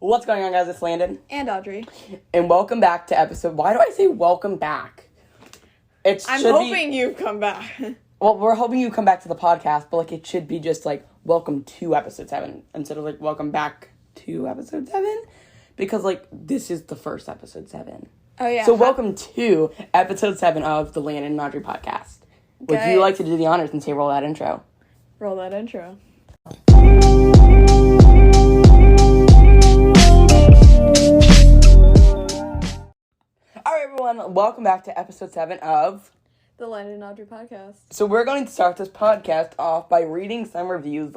What's going on, guys? It's Landon. And Audrey. And welcome back to episode... Why do I say welcome back? I'm hoping you've come back. Well, we're hoping you come back to the podcast, but, it should be just, welcome to episode 7 instead of, welcome back to episode 7. Because, this is the first episode 7. Oh, yeah. So, welcome to episode 7 of the Landon and Audrey podcast. Would you like to do the honors and say roll that intro? Roll that intro. Alright, everyone, welcome back to episode 7 of the Landon and Audrey podcast. So we're going to start this podcast off by reading some reviews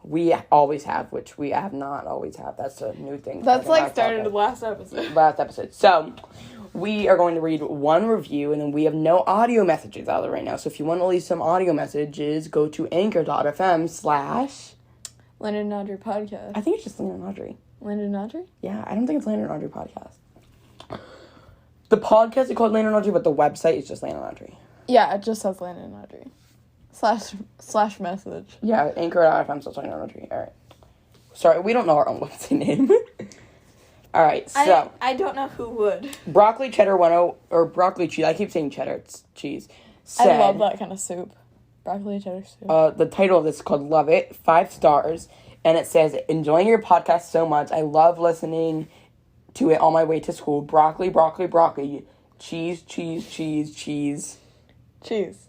we always have, which we have not always had. That's a new thing. That's started last episode. So we are going to read one review, and then we have no audio messages out there right now. So if you want to leave some audio messages, go to anchor.fm/ Landon and Audrey podcast. I think it's just Landon and Audrey. Landon and Audrey? Yeah, I don't think it's Landon and Audrey podcast. The podcast is called Landon and Audrey, but the website is just Landon and Audrey. Yeah, it just says Landon and Audrey. Slash message. Yeah, anchor.fm / Landon and Audrey. All right. Sorry, we don't know our own website name. All right, so. I don't know who would. Broccoli cheddar or broccoli cheese. I keep saying cheddar. It's cheese. I love that kind of soup. Broccoli cheddar soup. The title of this is called Love It, 5 stars. And it says, enjoying your podcast so much. I love listening to it on my way to school. Broccoli, broccoli, broccoli. Cheese, cheese, cheese, cheese. Cheese.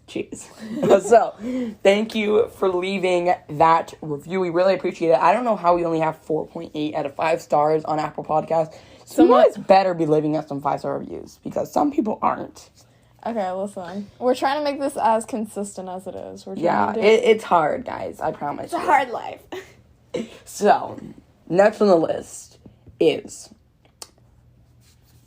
So, thank you for leaving that review. We really appreciate it. I don't know how we only have 4.8 out of 5 stars on Apple Podcasts. So you guys better be leaving us some 5-star reviews, because some people aren't. Okay, listen. We're trying to make this as consistent as it is. It's hard, guys. I promise. It's a hard life. So, next on the list is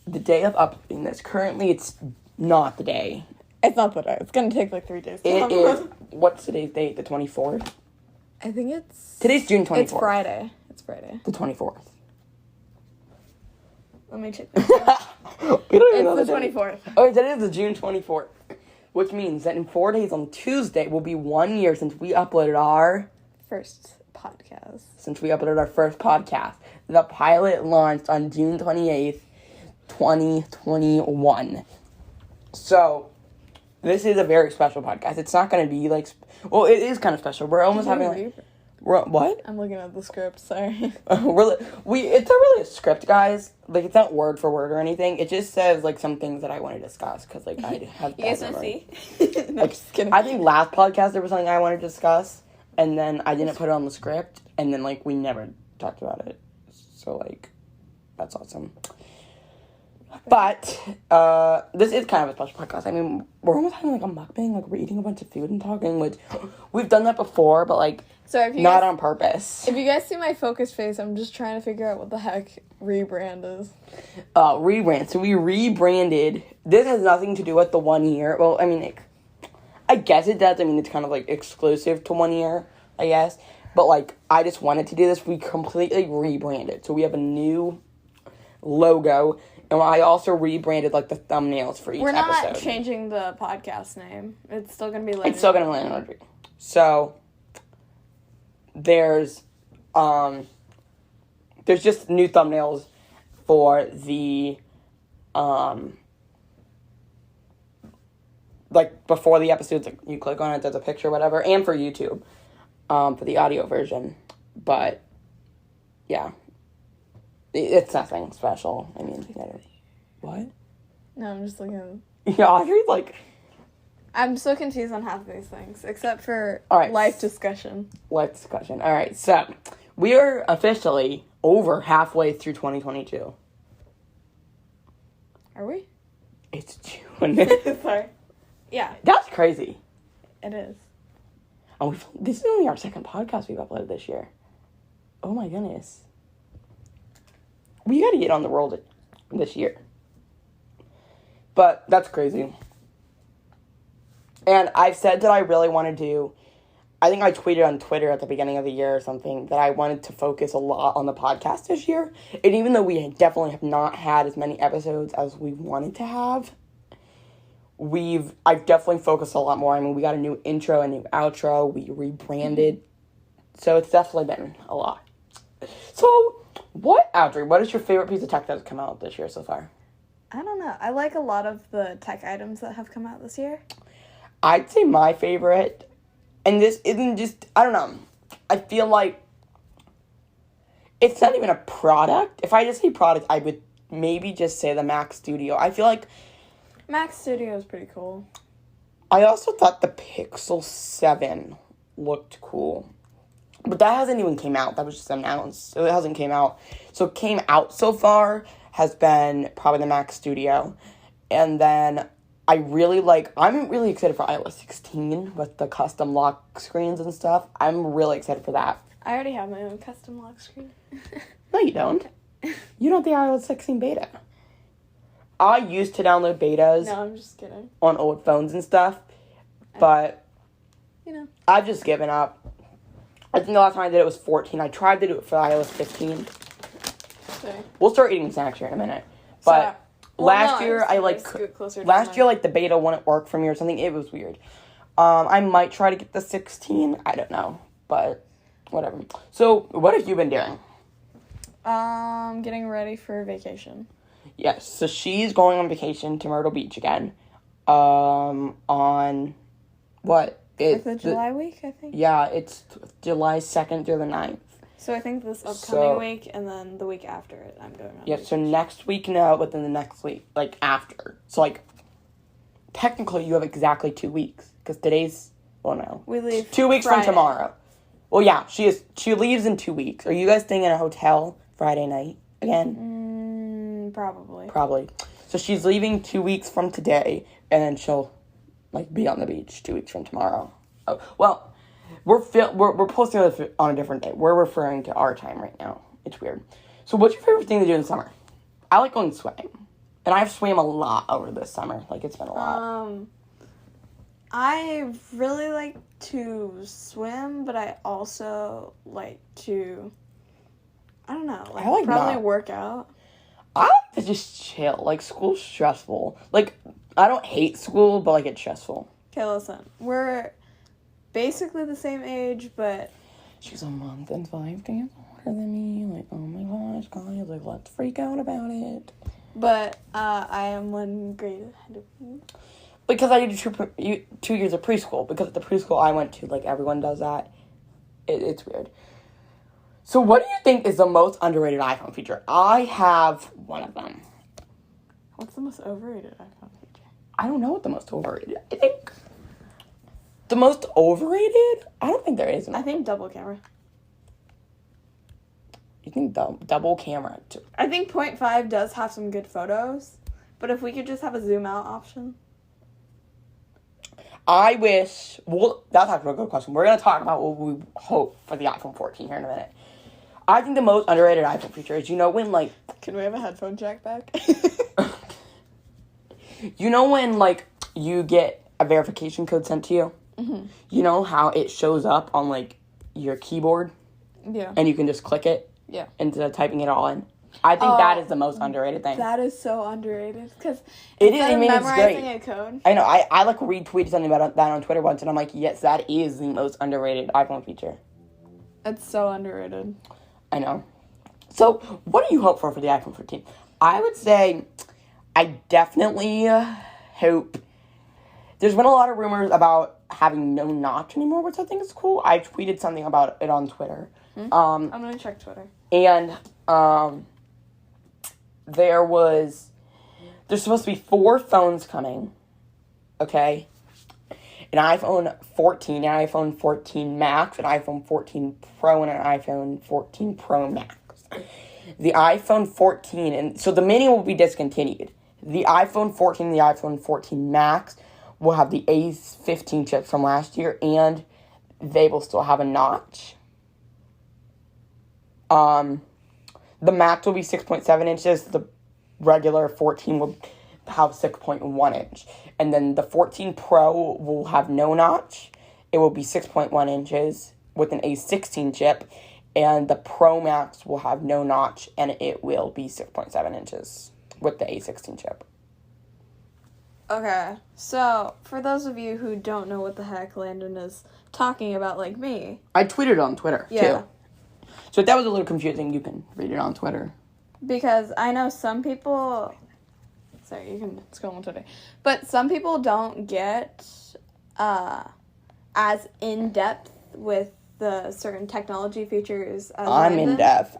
the day of uploading this. Currently, it's not the day. It's not the day. It's going to take 3 days. It is. What's today's date? The 24th? I think it's... Today's June 24th. It's Friday. The 24th. Let me check. We don't even know it's the 24th. Oh, that is the June 24th. Which means that in 4 days on Tuesday will be 1 year since we uploaded our... first podcast. The pilot launched on June 28th, 2021. So, this is a very special podcast. It's not going to be it is kind of special. We're almost having what? I'm looking at the script, sorry. It's not really a script, guys. It's not word for word or anything. It just says, some things that I want to discuss, because, I have... You guys want to see? No, just kidding. I think last podcast there was something I wanted to discuss, and then I didn't put it on the script, and then, we never talked about it. So, that's awesome. But, this is kind of a special podcast. I mean, we're almost having, a mukbang, we're eating a bunch of food and talking, which we've done that before, but, not on purpose. If you guys see my focus face, I'm just trying to figure out what the heck rebrand is. Rebrand. So we rebranded. This has nothing to do with the 1 year. Well, I mean, I guess it does. I mean, it's kind of, exclusive to 1 year, I guess. But, I just wanted to do this. We completely rebranded. So we have a new logo. And I also rebranded, the thumbnails for each episode. We're not changing the podcast name. It's still going to be Landon. It's still going to be Landon and Audrey. So, there's just new thumbnails for the, before the episodes, you click on it, there's a picture, whatever, and for YouTube, for the audio version. But, yeah. It's nothing special. I mean, what? No, I'm just looking. Yeah, Audrey's I'm so confused on half of these things, except for life discussion. All right, so we are officially over halfway through 2022. Are we? It's June. Sorry. Yeah. That's crazy. It is. And this is only our second podcast we've uploaded this year. Oh my goodness. We gotta get on the roll this year. But that's crazy. And I've said that I really want to do... I think I tweeted on Twitter at the beginning of the year or something that I wanted to focus a lot on the podcast this year. And even though we definitely have not had as many episodes as we wanted to have, I've definitely focused a lot more. I mean, we got a new intro, a new outro, we rebranded. So it's definitely been a lot. So Audrey, what is your favorite piece of tech that has come out this year so far? I don't know. I like a lot of the tech items that have come out this year. I'd say my favorite, and this isn't just, I don't know, I feel like it's not even a product. If I just say product, I would maybe just say the Mac Studio. I feel like Mac Studio is pretty cool. I also thought the Pixel 7 looked cool. But that hasn't even came out. That was just announced. So it hasn't came out. So it came out so far has been probably the Mac Studio. And then I'm really excited for iOS 16 with the custom lock screens and stuff. I'm really excited for that. I already have my own custom lock screen. No, you don't. You don't have the iOS 16 beta. I used to download betas. No, I'm just kidding. On old phones and stuff. But, I've just given up. I think the last time I did it was 14. I tried to do it for iOS 15. Okay. We'll start eating snacks here in a minute. But last year, the beta wouldn't work for me or something. It was weird. I might try to get the 16. I don't know. But, whatever. So, what have you been doing? Getting ready for vacation. Yes. So, she's going on vacation to Myrtle Beach again. On what? It's the July week, I think. Yeah, it's July 2nd through the 9th. So I think this upcoming week and then the week after it, I'm going on. Yeah, so next week now, within the next week, after. So, technically you have exactly 2 weeks. Because today's, we leave 2 weeks Friday. from tomorrow. Well, yeah, she leaves in 2 weeks. Are you guys staying in a hotel Friday night again? Probably. So she's leaving 2 weeks from today, and then she'll be on the beach 2 weeks from tomorrow. Oh, well, we're posting this on a different day. We're referring to our time right now. It's weird. So what's your favorite thing to do in the summer? I like going swimming. And I've swam a lot over this summer. It's been a lot. I really like to swim, but I also like to, I don't know, probably work out. I like to just chill. School's stressful. I don't hate school, but, it's stressful. Okay, listen. We're basically the same age, but... She's a month and 5 days older than me. Oh, my gosh, guys. Let's freak out about it. But, I am 1 grade ahead of you. Because I did 2 years of preschool. Because at the preschool I went to, everyone does that. It's weird. So what do you think is the most underrated iPhone feature? I have one of them. What's the most overrated iPhone feature? I don't know what the most overrated. I think the most overrated? I don't think there is. I think double camera. You think double camera? I think 0.5 does have some good photos, but if we could just have a zoom out option. I wish. Well, that's actually a good question. We're gonna talk about what we hope for the iPhone 14 here in a minute. I think the most underrated iPhone feature is when Can we have a headphone jack back? You know when, you get a verification code sent to you? Mm-hmm. You know how it shows up on, your keyboard? Yeah. And you can just click it? Yeah. Instead of typing it all in? I think that is the most underrated thing. That is so underrated. Because instead of memorizing it's great. a code. I know. I retweeted something about that on Twitter once, and I'm like, yes, that is the most underrated iPhone feature. It's so underrated. I know. So, what do you hope for the iPhone 14? I would say I definitely hope... There's been a lot of rumors about having no notch anymore, which I think is cool. I tweeted something about it on Twitter. I'm going to check Twitter. And there's supposed to be 4 phones coming, okay? An iPhone 14, an iPhone 14 Max, an iPhone 14 Pro, and an iPhone 14 Pro Max. The iPhone 14, and so the mini will be discontinued. The iPhone 14 and the iPhone 14 Max will have the A15 chips from last year, and they will still have a notch. The Max will be 6.7 inches. The regular 14 will have 6.1 inch. And then the 14 Pro will have no notch. It will be 6.1 inches with an A16 chip. And the Pro Max will have no notch, and it will be 6.7 inches with the A16 chip. Okay, so for those of you who don't know what the heck Landon is talking about, like me. I tweeted on Twitter, too. So if that was a little confusing, you can read it on Twitter. Because I know some people... Sorry, you can scroll on Twitter. But some people don't get as in-depth with the certain technology features as I'm in depth.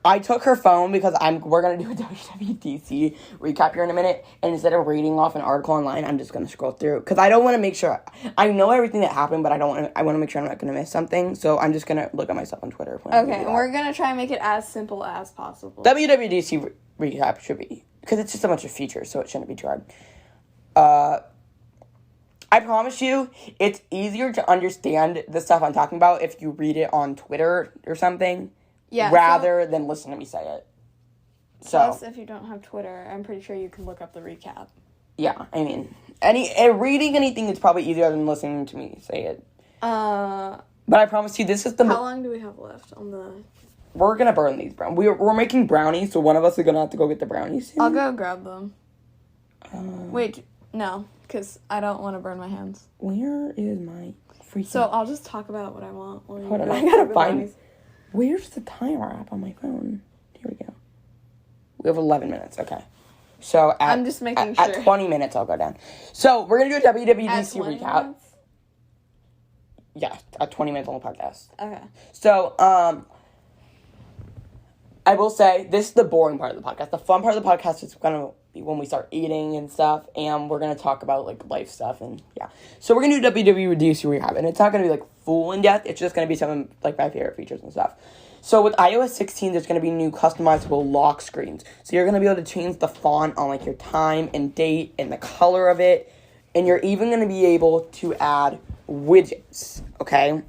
I took her phone because we're going to do a WWDC recap here in a minute. And instead of reading off an article online, I'm just going to scroll through. Because I don't want to make sure... I know everything that happened, but I want to make sure I'm not going to miss something. So I'm just going to look at myself on Twitter. Okay, and we're going to try and make it as simple as possible. WWDC recap should be... Because it's just a bunch of features, so it shouldn't be too hard. I promise you, it's easier to understand the stuff I'm talking about if you read it on Twitter or something. Yeah, rather than listen to me say it. Plus, if you don't have Twitter, I'm pretty sure you can look up the recap. Yeah, I mean, reading anything is probably easier than listening to me say it. But I promise you, this is the... How long do we have left on the... We're gonna burn these brownies. We're making brownies, so one of us is gonna have to go get the brownies soon. I'll go grab them. Wait, no, because I don't want to burn my hands. Where is my freaking... So I'll just talk about what I want. Hold on, I gotta find... Where's the timer app on my phone? Here we go. We have 11 minutes. Okay. So I'm just making sure. At 20 minutes, I'll go down. So we're going to do a WWDC recap. Minutes? Yeah, at 20 minutes on the podcast. Okay. So, I will say, this is the boring part of the podcast. The fun part of the podcast is going to be when we start eating and stuff, and we're going to talk about, like, life stuff, and yeah. So we're going to do WWDC recap, and it's not going to be, like, full in depth. It's just going to be some of, like, my favorite features and stuff. So with iOS 16, there's going to be new customizable lock screens. So you're going to be able to change the font on, like, your time and date and the color of it, and you're even going to be able to add widgets, okay?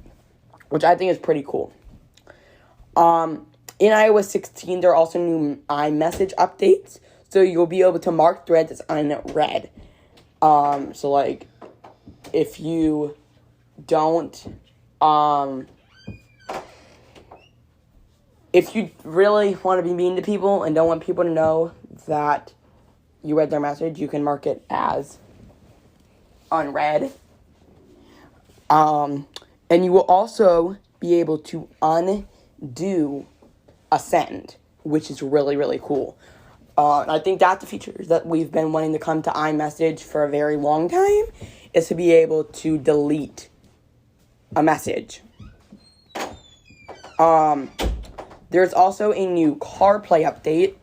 Which I think is pretty cool. In iOS 16, there are also new iMessage updates. So you'll be able to mark threads as unread. So, like, if you don't, if you really want to be mean to people and don't want people to know that you read their message, you can mark it as unread. And you will also be able to undo a send, which is really, really cool. I think that's the features that we've been wanting to come to iMessage for a very long time, is to be able to delete a message. There's also a new CarPlay update,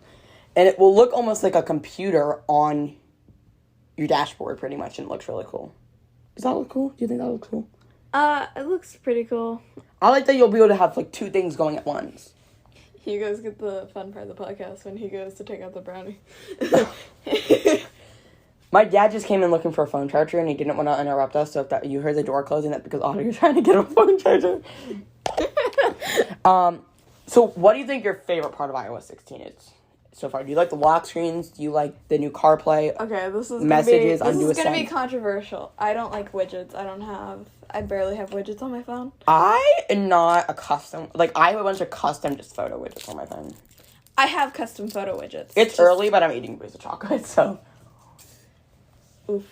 and it will look almost like a computer on your dashboard, pretty much, and it looks really cool. Does that look cool? Do you think that looks cool? It looks pretty cool. I like that you'll be able to have, like, two things going at once. You guys get the fun part of the podcast when he goes to take out the brownie. My dad just came in looking for a phone charger, and he didn't want to interrupt us, so if you heard the door closing, that's because Audrey's trying to get a phone charger. So what do you think your favorite part of iOS 16 is so far? Do you like the lock screens? Do you like the new CarPlay? Okay, this is messages gonna be controversial. I don't like widgets. I barely have widgets on my phone. I am not accustomed. Like, I have a bunch of custom just photo widgets on my phone. I have custom photo widgets. It's early, but I'm eating a piece of chocolate, so. Oof.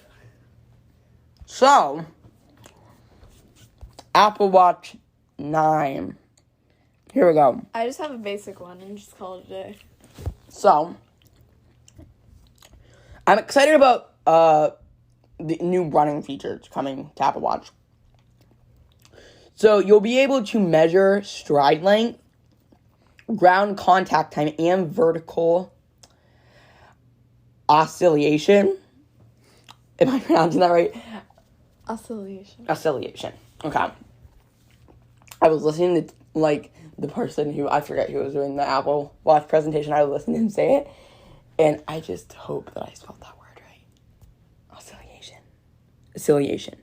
So, Apple Watch 9. Here we go. I just have a basic one and just call it a day. So, I'm excited about the new running features coming to Apple Watch. So, you'll be able to measure stride length, ground contact time, and vertical oscillation. Am I pronouncing that right? Oscillation. Okay. I was listening to, like, the person who, I forget who was doing the Apple Watch presentation. I was listening to him say it, and I just hope that I spelled that word right. Oscillation.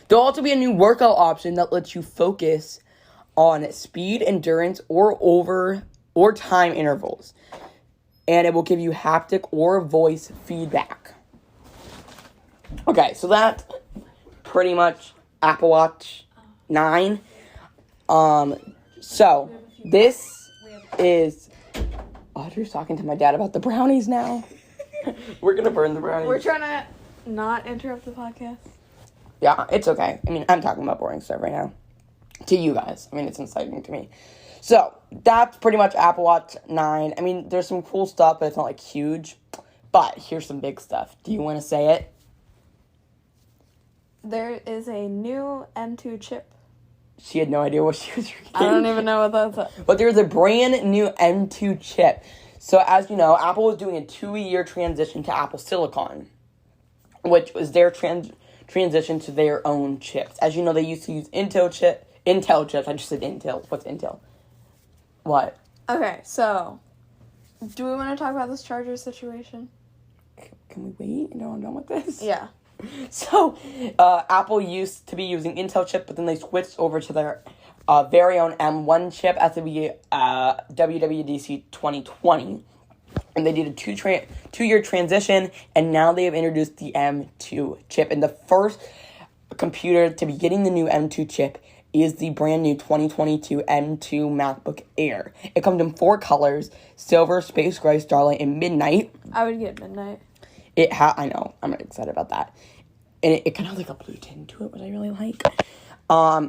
There'll also be a new workout option that lets you focus on speed, endurance, or time intervals. And it will give you haptic or voice feedback. Okay, so that's pretty much Apple Watch 9. So this is... Audrey's talking to my dad about the brownies now. We're gonna burn the brownies. We're trying to not interrupt the podcast. Yeah, it's okay. I mean, I'm talking about boring stuff right now. to you guys. I mean, it's exciting to me. So, that's pretty much Apple Watch 9. I mean, there's some cool stuff, but it's not, like, huge. But here's some big stuff. Do you want to say it? There is a new M2 chip. She had no idea what she was reading. I don't even know what that's. But there's a brand new M2 chip. So, as you know, Apple was doing a 2-year transition to Apple Silicon, which was their transition to their own chips. As you know, they used to use Intel chips. I just said Intel. What's Intel? What? Okay, so, do we want to talk about this charger situation? Can we wait until I'm done with this? Yeah. So, Apple used to be using Intel chip, but then they switched over to their very own M1 chip at the WWDC22. And they did a 2-year transition, and now they have introduced the M2 chip. And the first computer to be getting the new M2 chip is the brand new 2022 M2 MacBook Air. It comes in 4 colors: silver, space gray, starlight, and midnight. I would get midnight. I know, I'm excited about that. And it kind of has like a blue tint to it, which I really like.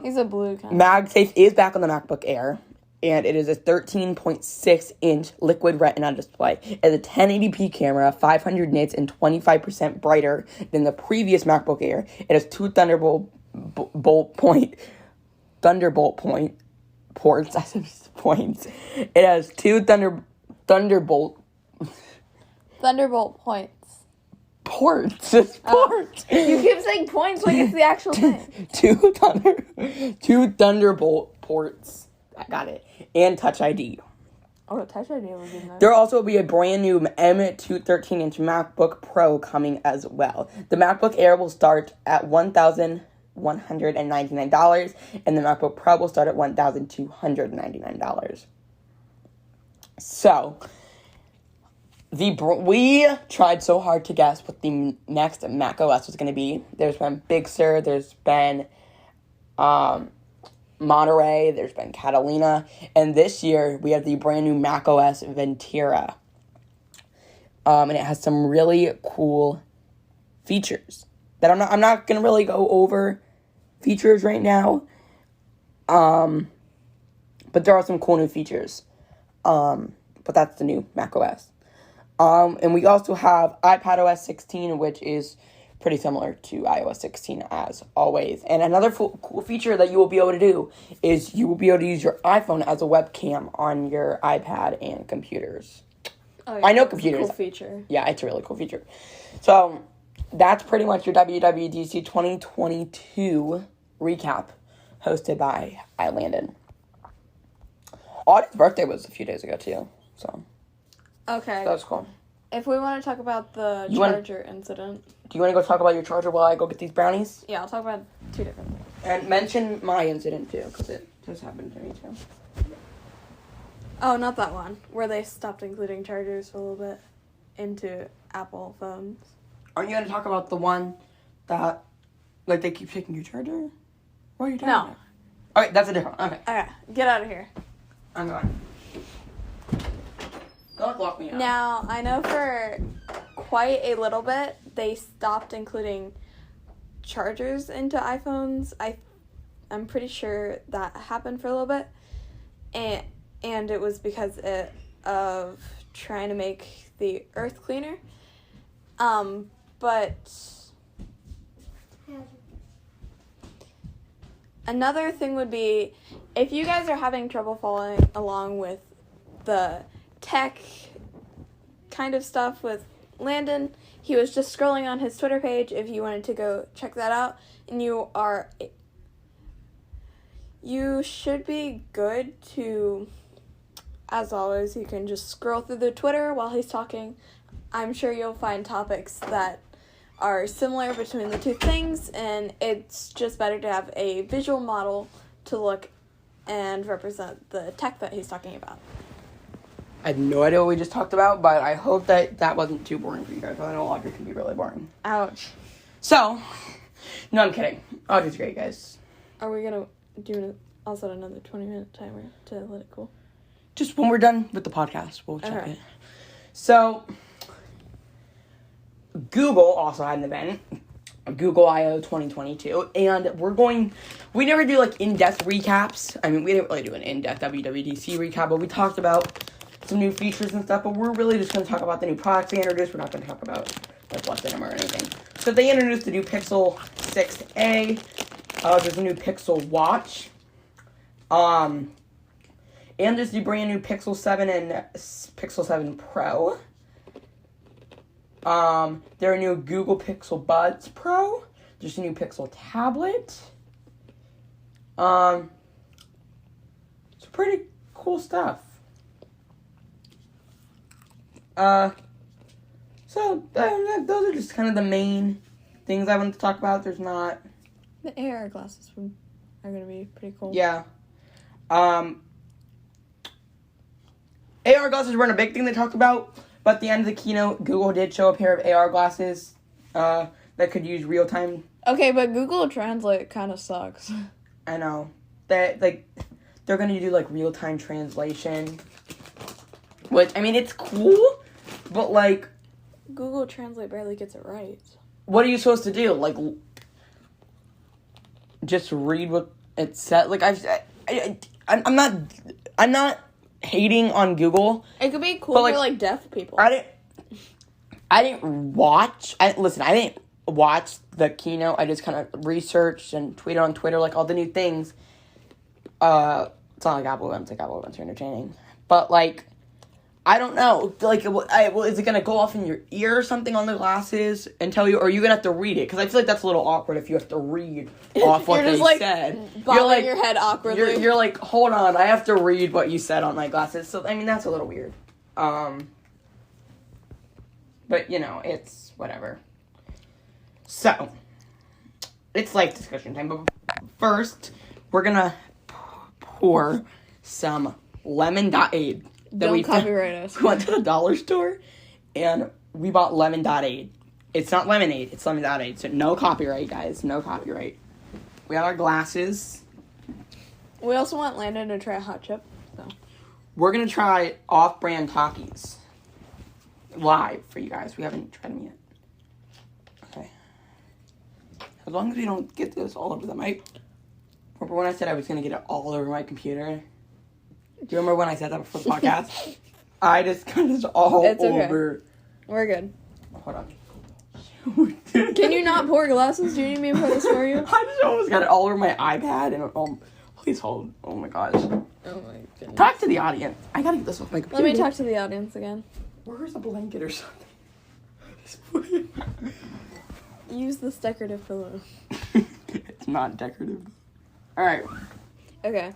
He's a blue kind. MagSafe is back on the MacBook Air, and it is a 13.6-inch liquid retina display. It has a 1080p camera, 500 nits, and 25% brighter than the previous MacBook Air. It has 2 Thunderbolt ports. I said points. It has 2 Thunderbolt points. Ports. It's ports. You keep saying points like it's the actual thing. 2 Thunderbolt ports. I got it. And Touch ID. Oh, Touch ID would be nice. There also will be a brand new M2 13-inch MacBook Pro coming as well. The MacBook Air will start at $1,199, and the MacBook Pro will start at $1,299. So, we tried so hard to guess what the next Mac OS was going to be. There's been Big Sur, there's been Monterey, there's been Catalina, and this year we have the brand new Mac OS Ventura. And it has some really cool features that I'm not going to really go over features right now. But there are some cool new features. But that's the new Mac OS. And we also have iPadOS 16, which is pretty similar to iOS 16 as always. And another cool feature that you will be able to do is you will be able to use your iPhone as a webcam on your iPad and computers. Oh, yeah, I know computers. Cool feature. Yeah, it's a really cool feature. So that's pretty much your WWDC 2022 recap, hosted by Landon. Audie's birthday was a few days ago too, so. Okay. That was cool. If we want to talk about the charger incident. Do you want to go talk about your charger while I go get these brownies? Yeah, I'll talk about 2 different things. And mention my incident too, because it just happened to me too. Oh, not that one. Where they stopped including chargers for a little bit into Apple phones. Aren't you going to talk about the one that, like, they keep taking your charger? What are you talking about? Okay, that's a different one. Okay. Okay, get out of here. I'm going. Don't lock me out. Now, I know for quite a little bit, they stopped including chargers into iPhones. I'm pretty sure that happened for a little bit. And it was because of trying to make the earth cleaner. But another thing would be, if you guys are having trouble following along with the tech kind of stuff with Landon, he was just scrolling on his Twitter page if you wanted to go check that out, and you should be good to, as always, you can just scroll through the Twitter while he's talking. I'm sure you'll find topics that are similar between the two things, and it's just better to have a visual model to look and represent the tech that he's talking about. I have no idea what we just talked about, but I hope that wasn't too boring for you guys. I know Audrey can be really boring. Ouch. So, no, I'm kidding. Audrey's great, guys. Are we going to do also another 20-minute timer to let it cool? Just when we're done with the podcast, we'll check Okay. it. So, Google also had an event, Google I/O 2022, and we never do, like, in-depth recaps. I mean, we didn't really do an in-depth WWDC recap, but we talked about some new features and stuff, but we're really just going to talk about the new products they introduced. We're not going to talk about, like, what's in them or anything. So they introduced the new Pixel 6a, there's a new Pixel Watch, and there's the brand new Pixel 7 and Pixel 7 Pro. There are new Google Pixel Buds Pro. There's a new Pixel tablet. It's pretty cool stuff. So those are just kind of the main things I wanted to talk about. There's not... The AR glasses are going to be pretty cool. Yeah. AR glasses weren't a big thing they talked about. But at the end of the keynote, Google did show a pair of AR glasses that could use real-time. Okay, but Google Translate kind of sucks. I know. They're going to do, like, real-time translation. Which, I mean, it's cool, but, like... Google Translate barely gets it right. What are you supposed to do? Like, just read what it said? Like, I'm not hating on Google. It could be cool for, like deaf people. I didn't watch the keynote. I just kind of researched and tweeted on Twitter, like, all the new things. It's not like Apple events. Like, Apple events are entertaining. But, like, I don't know. Like, is it going to go off in your ear or something on the glasses and tell you, or are you going to have to read it? Because I feel like that's a little awkward if you have to read off what they said. Bobbing like, your head awkwardly. You're like, hold on, I have to read what you said on my glasses. So, I mean, that's a little weird. But, you know, it's whatever. So, it's like discussion time. But first, we're going to pour some lemonade. Don't copyright us. We went to the dollar store, and we bought Lemon.aid. It's not lemonade, it's Lemon.aid. So no copyright, guys. No copyright. We have our glasses. We also want Landon to try a hot chip. So We're going to try off-brand Takis. Live for you guys. We haven't tried them yet. Okay. As long as we don't get this all over the mic. Remember when I said I was going to get it all over my computer? Do you remember when I said that before the podcast? I just got this all over. We're good. Hold on. Can you not pour glasses? Do you need me to pour this for you? I just almost got it all over my iPad and please hold. Oh my gosh. Oh my goodness. Talk to the audience. I gotta get this off my computer. Let me talk to the audience again. Where's a blanket or something? Use this decorative pillow. It's not decorative. Alright. Okay.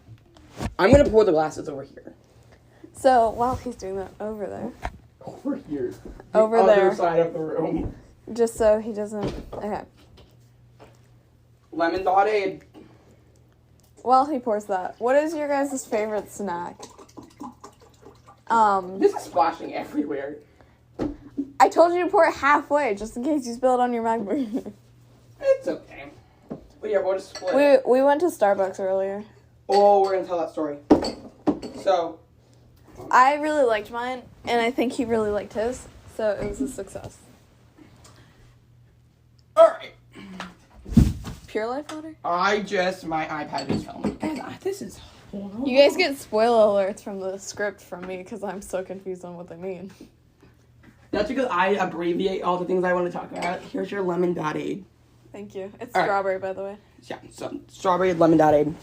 I'm gonna pour the glasses over here. So, while he's doing that, over there. Over here. Over the there. Other side of the room. Just so he doesn't... Okay. Lemon.aid. While he pours that, what is your guys' favorite snack? This is splashing everywhere. I told you to pour it halfway, just in case you spill it on your MacBook. It's okay. But yeah, we'll just split. We went to Starbucks earlier. Oh, we're gonna tell that story. So... I really liked mine, and I think he really liked his, so it was a success. Alright. Pure Life water? My iPad just fell. Guys, this is... You guys get spoiler alerts from the script from me, because I'm so confused on what they mean. That's because I abbreviate all the things I want to talk about. Here's your Lemon.aid. Thank you. It's all strawberry, by the way. Yeah, so strawberry Lemon.aid.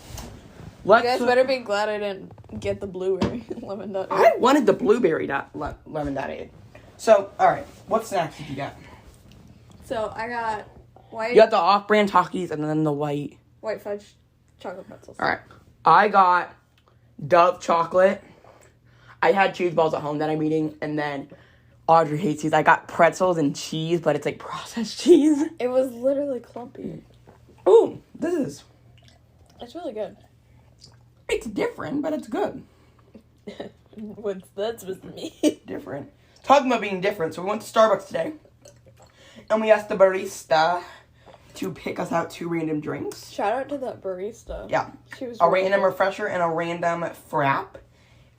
You guys better be glad I didn't get the blueberry Lemon.aid. I wanted the blueberry Lemon.aid. So, alright, what snacks did you get? So, I got white... You got the off-brand Takis and then the white fudge chocolate pretzels. Alright, I got Dove chocolate. I had cheese balls at home that I'm eating, and then Audrey hates these. I got pretzels and cheese, but it's like processed cheese. It was literally clumpy. Ooh, this is... It's really good. It's different, but it's good. What's that supposed to mean? Different. Talking about being different, so we went to Starbucks today. And we asked the barista to pick us out 2 random drinks. Shout out to that barista. Yeah. She was a really random good. refresher and a random frap.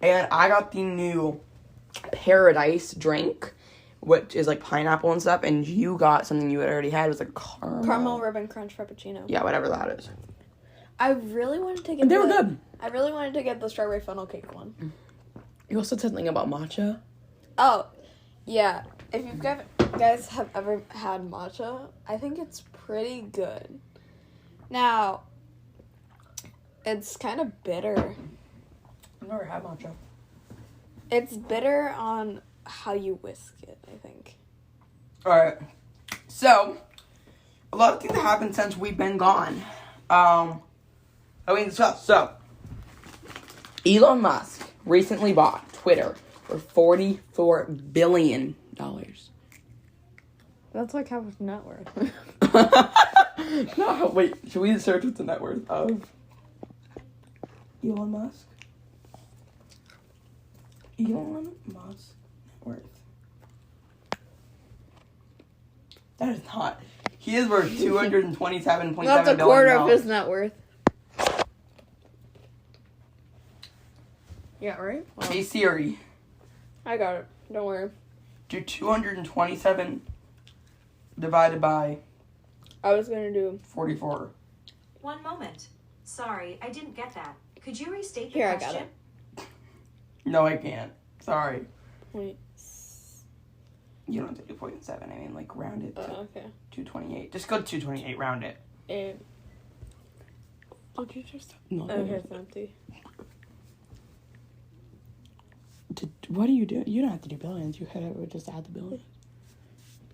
And I got the new Paradise drink, which is like pineapple and stuff, and you got something you had already had. It was like caramel ribbon crunch frappuccino. Yeah, whatever that is. I really wanted to get. They were good. I really wanted to get the strawberry funnel cake one. You also said something about matcha. Oh, yeah. If you guys have ever had matcha, I think it's pretty good. Now, it's kind of bitter. I've never had matcha. It's bitter on how you whisk it, I think. Alright. So, a lot of things have happened since we've been gone. So, Elon Musk recently bought Twitter for $44 billion. That's like half of net worth. No, wait. Should we search what's the net worth of Elon Musk? Elon Musk net worth. That is not. He is worth $227.7 billion. That's a quarter of his net worth. Yeah, right? Wow. Hey Siri, I got it. Don't worry. do 227 divided by I was going to do 44. One moment. Sorry, I didn't get that. Could you restate the Here, question? I got it. No, I can't. Sorry. Wait. You don't have to do 0.7. I mean, like, round it to Okay. 228. Just go to 228, round it. And Did you just... No. okay, it's empty. What do you do? You don't have to do billions. You could just add the billion.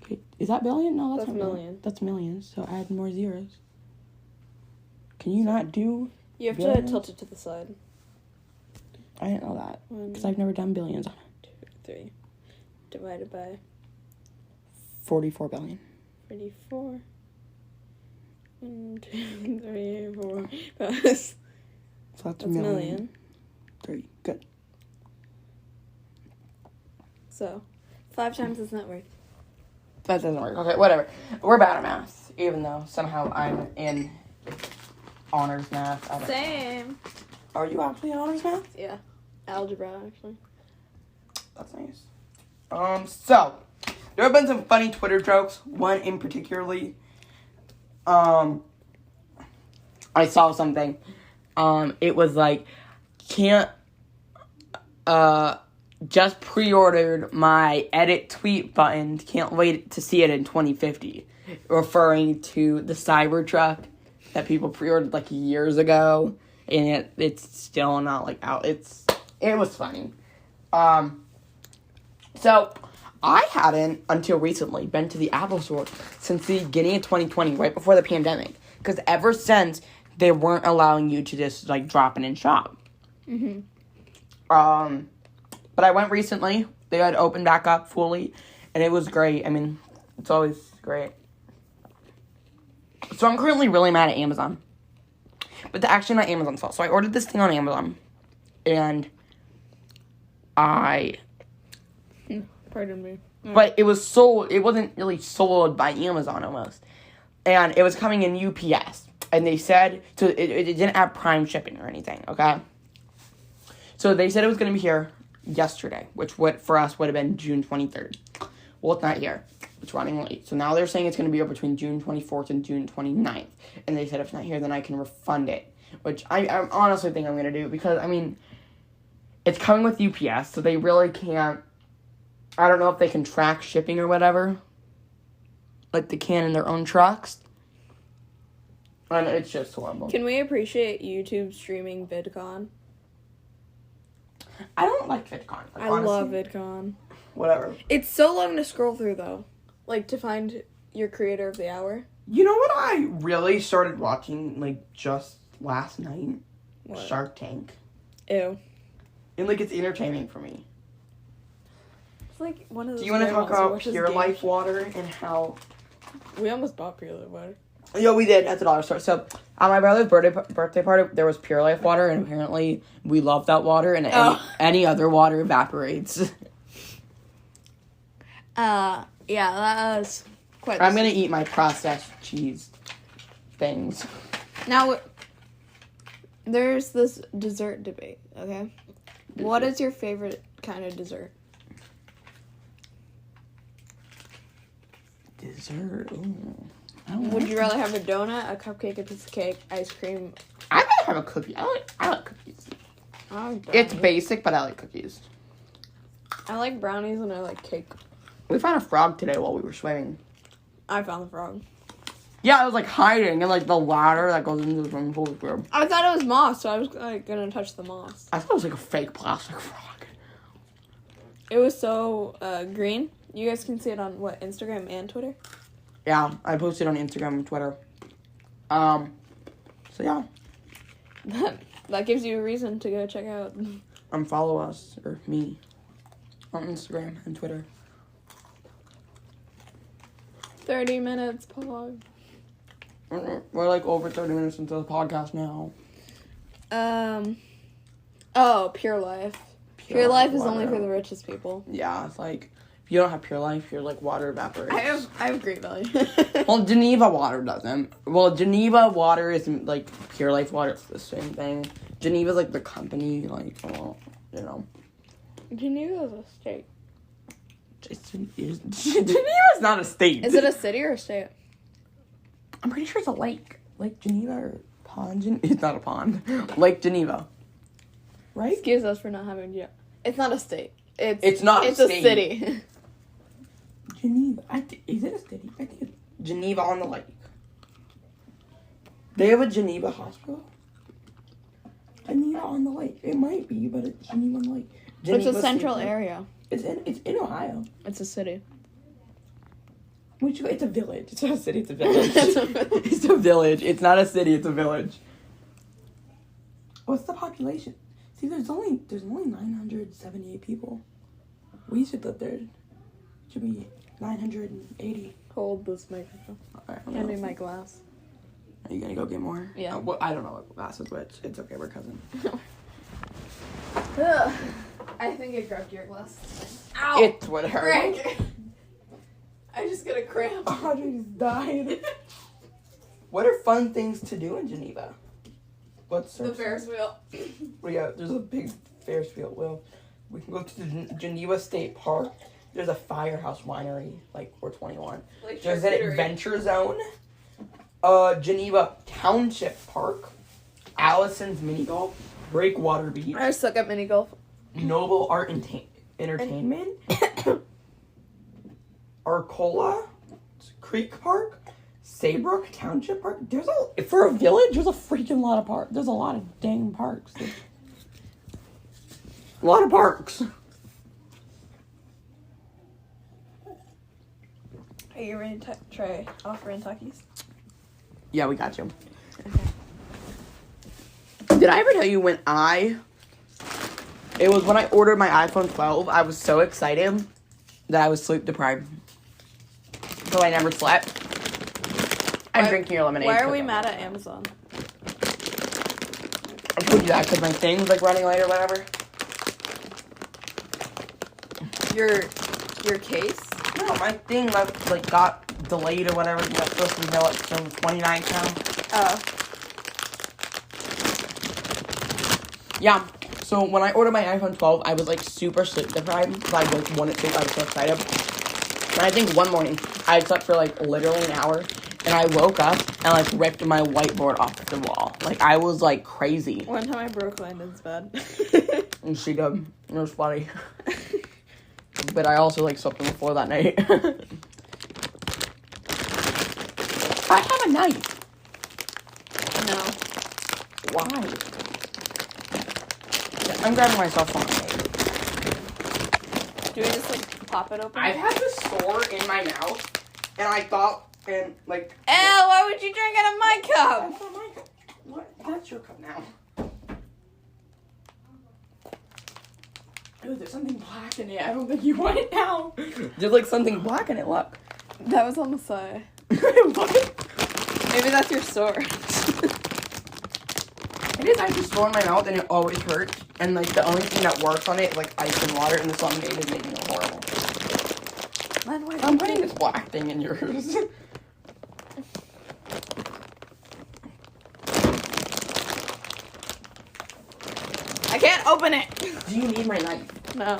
Okay. Is that billion? No, that's not million. That's millions. So add more zeros. Can you not do... You have billions? to tilt it to the side. I didn't know that. Because I've never done billions on it. 2, 3. Divided by 44 billion. 34. 1, 2, 3, 4, 5. So that's a That's million. 3. Good. So, 5 times his net worth. That doesn't work. Okay, whatever. We're bad at math, even though somehow I'm in honors math. I don't- Same. Are you actually in honors math? Yeah. Algebra, actually. That's nice. So, there have been some funny Twitter jokes. One in particularly, I saw something. It was like, just pre-ordered my edit tweet button. Can't wait to see it in 2050. Referring to the Cybertruck that people pre-ordered like years ago. And it's still not like out. It was funny. So, I hadn't, until recently, been to the Apple Store since the beginning of 2020, right before the pandemic. Because ever since, they weren't allowing you to just, like, drop in and shop. Mm-hmm. But I went recently. They had opened back up fully, and it was great. I mean, it's always great. So I'm currently really mad at Amazon. But actually not Amazon's fault. So I ordered this thing on Amazon, and Pardon me. But it was sold, it wasn't really sold by Amazon almost. And it was coming in UPS. And they said, so it didn't have Prime shipping or anything, okay? So they said it was going to be here yesterday, which for us would have been June 23rd. Well, it's not here. It's running late. So now they're saying it's going to be here between June 24th and June 29th. And they said if it's not here, then I can refund it. Which I honestly think I'm going to do because, I mean, it's coming with UPS, so they really can't. I don't know if they can track shipping or whatever. Like they can in their own trucks. And it's just horrible. Can we appreciate YouTube streaming VidCon? I don't like VidCon. Like, I love VidCon. Whatever. It's so long to scroll through, though. Like, to find your creator of the hour. You know what I really started watching, like, just last night? What? Shark Tank. Ew. And, like, it's entertaining for me. It's like one of those. Do you want to talk grandmas who about watches Pure game Life shows. water and how... We almost bought Pure Life water. Yeah, we did at the dollar store. So, at my brother's birthday party, there was Pure Life water, and apparently we love that water, and any other water evaporates. Yeah, that was quite. I'm gonna eat my processed cheese things. Now, there's this dessert debate, okay? What is your favorite kind of dessert? dessert. Ooh. I don't Would like you rather have a donut, a cupcake, a piece of cake, ice cream? I'd rather have a cookie. I like cookies. I like It's brownies. basic, but I like cookies. I like brownies and I like cake. We found a frog today while we were swimming. I found the frog. Yeah, I was like hiding in like the ladder that goes into the swimming pool. I thought it was moss, so I was like gonna touch the moss. I thought it was like a fake plastic frog. It was so green. You guys can see it on what, Instagram and Twitter? Yeah, I posted on Instagram and Twitter. So yeah, That gives you a reason to go check out. follow us or me on Instagram and Twitter. 30 minutes, Pog. We're like over 30 minutes into the podcast now. Oh, Pure Life. Pure Life is only water. for the richest people. Yeah, it's like if you don't have Pure Life, you're like water evaporates. I have great value. Well, Geneva water doesn't. Well, Geneva water is like Pure Life water. It's the same thing. Geneva's like the company, like, well, you know. Geneva is a state. Geneva's not a state. Is it a city or a state? I'm pretty sure it's a lake. Lake Geneva or pond. It's not a pond. Lake Geneva. Right? Excuse us for not having It's not a state. It's not a It's state. a city. Geneva. Is it a city? I think it's Geneva on the lake. They have a Geneva hospital? Geneva on the lake. It might be, but it's Geneva on the lake. It's a Geneva central State Park. area. It's in Ohio. It's a city. It's a village. It's not a city, it's a village. It's a village. It's not a city, it's a village. What's the population? See, there's only 978 people. We should live there. Should be 980. Hold this microphone. Hand me my glass. Are you gonna go get more? Yeah. Well, I don't know what glass is which. It's okay, we're cousins. I think I grabbed your glass. Ow! It would hurt. Frank! I just got a cramp. Audrey just died. What are fun things to do in Geneva? What's The Ferris wheel. Well, yeah, there's a big Ferris wheel. Well, we can go to the Geneva State Park. There's a Firehouse Winery, like, we're 21. Like There's an Adventure Zone. Geneva Township Park. Allison's Mini Golf. Breakwater Beach. I suck at mini golf. Noble Art Entertainment. Arcola Creek Park. Saybrook Township Park. For a village, there's a freaking lot of parks. There's a lot of dang parks. A lot of parks. Are you ready to try offering Takis? Yeah, we got you. Did I ever tell you when it was when I ordered my iPhone 12, I was so excited that I was sleep deprived. So I never slept. I'm drinking your lemonade. Why are we mad at Amazon? I told you that because my thing's like running late or whatever. Your case? No, my thing like got delayed or whatever. You got supposed to be like some 29th now. Oh. Yeah. So when I ordered my iPhone 12, I was like super sleep deprived because I like wanted to. I was so excited. And I think one morning I slept for like literally an hour, and I woke up and like ripped my whiteboard off the wall. Like I was like crazy. One time I broke Landon's bed. And she did. It was funny. But I also like slept on the floor that night. I have a knife. No. Why? I'm grabbing my cell phone. Do we just like pop it open? I had this sore in my mouth, and I thought, and like. Ew, why would you drink out of my cup? That's not my cup. What? That's your cup now. Dude, there's something black in it. I don't think you want it now. There's like something black in it. Look. That was on the side. What? Maybe that's your sore. It is actually sore in my mouth, and it always hurts. And like the only thing that works on it is like ice and water, and this lemonade is making it horrible. I'm putting this black thing in yours. I can't open it. Do you need my knife? No.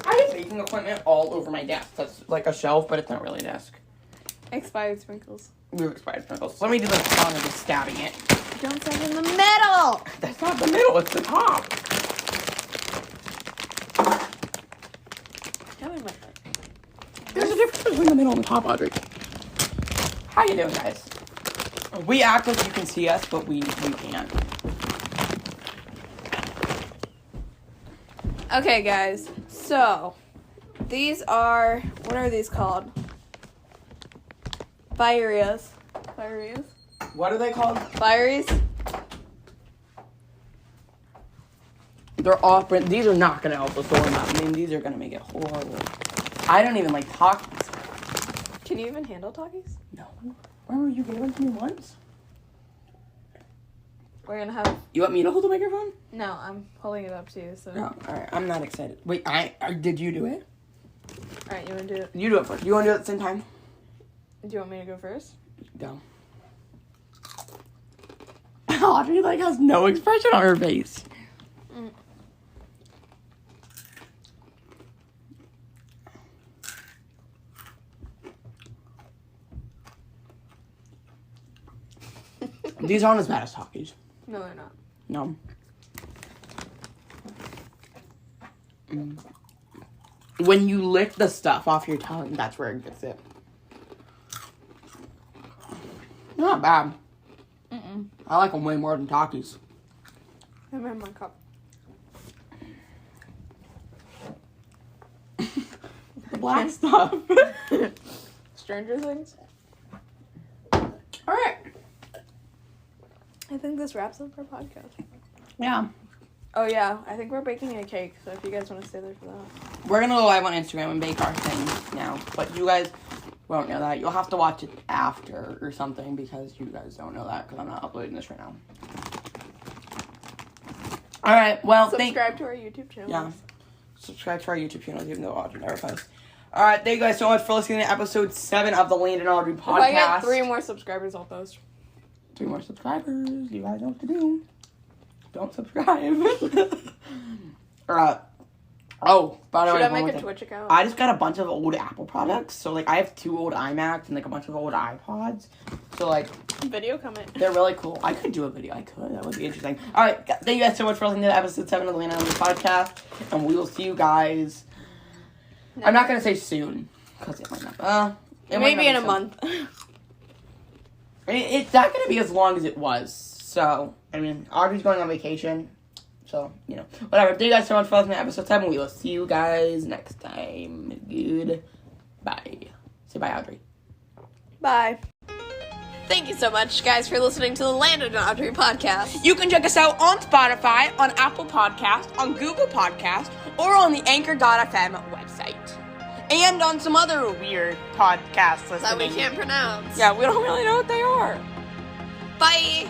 I didn't make baking equipment all over my desk. That's like a shelf, but it's not really a desk. Expired sprinkles. We have expired sprinkles. Let me do the song of just stabbing it. Don't stab in the middle! That's not the middle, it's the top. Tell me my heart. There's a difference between the middle and the top, Audrey. How you doing, guys? We act like you can see us, but we can't. Okay, guys. So, these are... What are these called? Fireas. Fireas? What are they called? Fireys? They're off brand. These are not going to help us warm up. I mean, these are going to make it horrible. I don't even like Takis. Can you even handle Takis? No. Remember you gave them to me once? We're gonna have... You want me to hold the microphone? No, I'm holding it up to you, so... No. Alright, I'm not excited. Wait, did you do it? Alright, you wanna do it? You do it first. You want to do it at the same time? Do you want me to go first? Go. Audrey, like, has no expression on her face. Mm. These aren't as bad as Takis. No, they're not. No. When you lick the stuff off your tongue, that's where it gets it. Not bad. Mm-mm. I like them way more than Takis. I'm in my cup. The black stuff. Stranger Things? Alright. I think this wraps up our podcast. Yeah. Oh, yeah. I think we're baking a cake, so if you guys want to stay there for that. We're going to go live on Instagram and bake our thing now. But you guys won't know that. You'll have to watch it after or something because you guys don't know that because I'm not uploading this right now. Alright, well, Subscribe to our YouTube channel. Yeah. Subscribe to our YouTube channel even though Audrey never posts. Alright, thank you guys so much for listening to episode 7 of the Land and Audrey podcast. If I get 3 more subscribers, I'll post. 3 more subscribers. You guys know what to do. Don't subscribe. Oh, by the way, Should I one more make a thing. Twitch account? I just got a bunch of old Apple products. So, like, I have 2 old iMacs and, like, a bunch of old iPods. So, like, Video comment. they're really cool. I could do a video. I could. That would be interesting. All right. Thank you guys so much for listening to episode 7 of the Land and Audrey podcast. And we will see you guys. No. I'm not going to say soon. Because it might not. It might Maybe in not a be month. It's not going to be as long as it was. So, I mean, Audrey's going on vacation. So, you know, whatever. Thank you guys so much for listening to episode 7. We will see you guys next time. Goodbye. Say bye, Audrey. Bye. Thank you so much, guys, for listening to the Land and Audrey podcast. You can check us out on Spotify, on Apple Podcast, on Google Podcast, or on the Anchor.fm website. And on some other weird podcasts listening. That we can't pronounce. Yeah, we don't really know what they are. Bye.